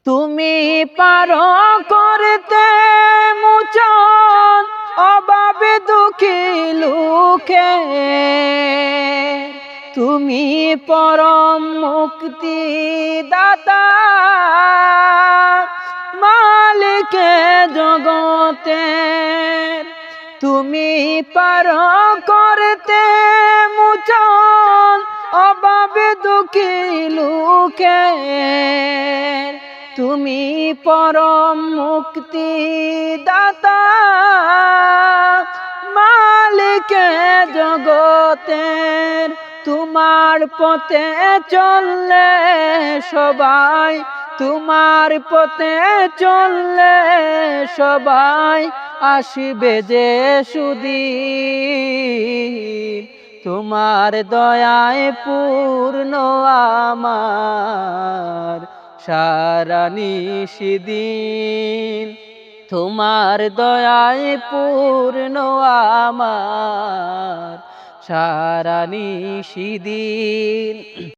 তুমি পারো করতে মোচন অভাবে দুঃখী লোকে, তুমি পরম মুক্তি দাতা মালিকে জগতের। তুমি পারো করতে মোচন অভাবে দুঃখী লোকের, তুমি পরম মুক্তি দাতা মালিকে জগতের। তোমার পথে চললে সবাই, তোমার পথে চললে সবাই আসিবে যে সুদিন। তোমার দয়ায় পূর্ণ আমার সারা নিশিদিন, তোমার দয়ায় পূর্ণ আমার সারা নিশিদিন।